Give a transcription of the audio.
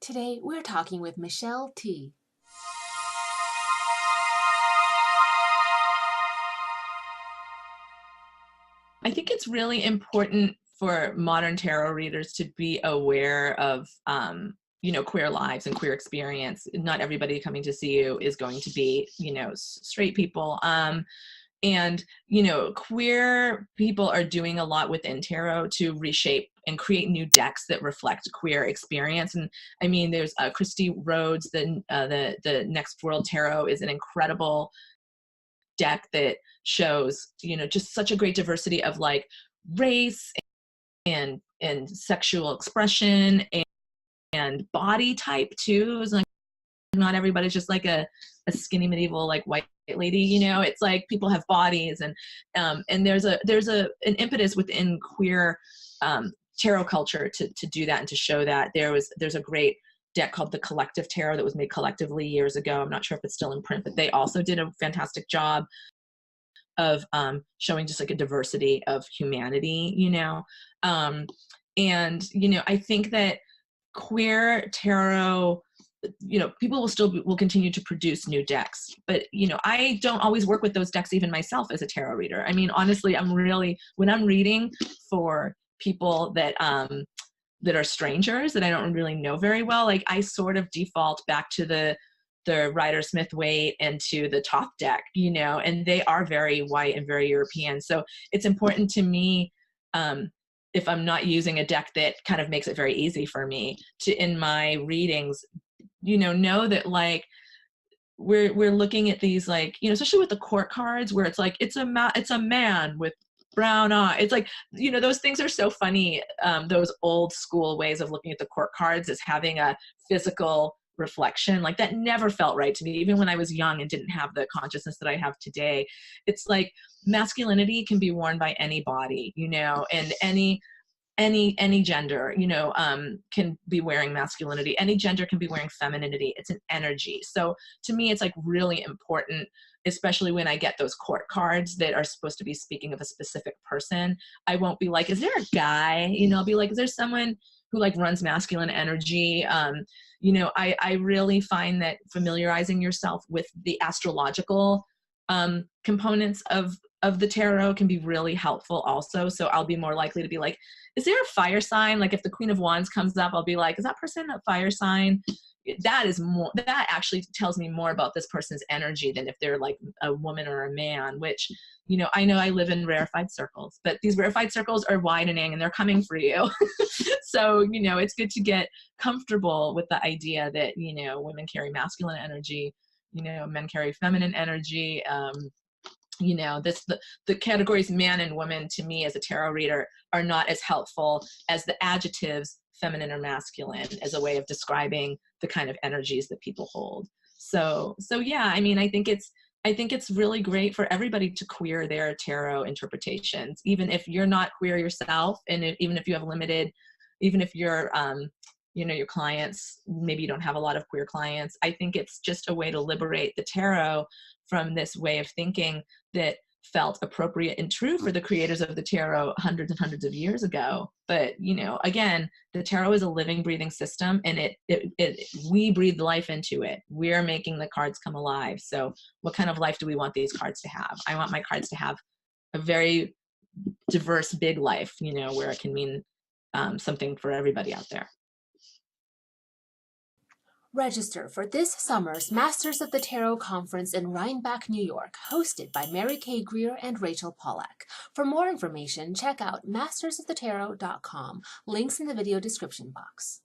Today, we're talking with Michelle T. I think it's really important for modern tarot readers to be aware of, queer lives and queer experience. Not everybody coming to see you is going to be, straight people. Queer people are doing a lot within tarot to reshape and create new decks that reflect queer experience. And I mean, there's Christy Rhodes, the Next World Tarot is an incredible deck that shows, just such a great diversity of like race and sexual expression and body type too. It's like not everybody's just like a skinny medieval like white lady, it's like people have bodies and there's an impetus within queer tarot culture to do that and to show that. There's a great deck called the Collective Tarot that was made collectively years ago. I'm not sure if it's still in print, but they also did a fantastic job of showing just like a diversity of humanity, I think that queer tarot, people will continue to produce new decks, but I don't always work with those decks even myself as a tarot reader. I mean, honestly, when I'm reading for people that are strangers that I don't really know very well, like I sort of default back to the Rider-Smith-Waite and to the Toth deck, and they are very white and very European. So it's important to me, if I'm not using a deck that kind of makes it very easy for me to, in my readings, know that like we're looking at these, like, especially with the court cards where it's like, it's a man with brown eye. It's like, those things are so funny. Those old school ways of looking at the court cards as having a physical reflection, like that never felt right to me, even when I was young and didn't have the consciousness that I have today. It's like masculinity can be worn by anybody, and any gender, can be wearing masculinity. Any gender can be wearing femininity. It's an energy. So to me, it's like really important, especially when I get those court cards that are supposed to be speaking of a specific person. I won't be like, is there a guy? I'll be like, is there someone who like runs masculine energy? I really find that familiarizing yourself with the astrological components of the tarot can be really helpful also. So I'll be more likely to be like, is there a fire sign? Like if the Queen of Wands comes up, I'll be like, is that person a fire sign? That actually tells me more about this person's energy than if they're like a woman or a man, which, I know I live in rarefied circles, but these rarefied circles are widening and they're coming for you. So, it's good to get comfortable with the idea that, women carry masculine energy, men carry feminine energy. The categories man and woman to me as a tarot reader are not as helpful as the adjectives feminine or masculine as a way of describing the kind of energies that people hold. So yeah, I mean, I think it's really great for everybody to queer their tarot interpretations, even if you're not queer yourself, and even if you have limited, even if you're your clients, maybe you don't have a lot of queer clients. I think it's just a way to liberate the tarot from this way of thinking that felt appropriate and true for the creators of the tarot hundreds and hundreds of years ago. But, again, the tarot is a living, breathing system, and we breathe life into it. We're making the cards come alive. So what kind of life do we want these cards to have? I want my cards to have a very diverse, big life, where it can mean something for everybody out there. Register for this summer's Masters of the Tarot Conference in Rhineback, New York, hosted by Mary Kay Greer and Rachel Pollack. For more information, check out mastersofthetarot.com. Links in the video description box.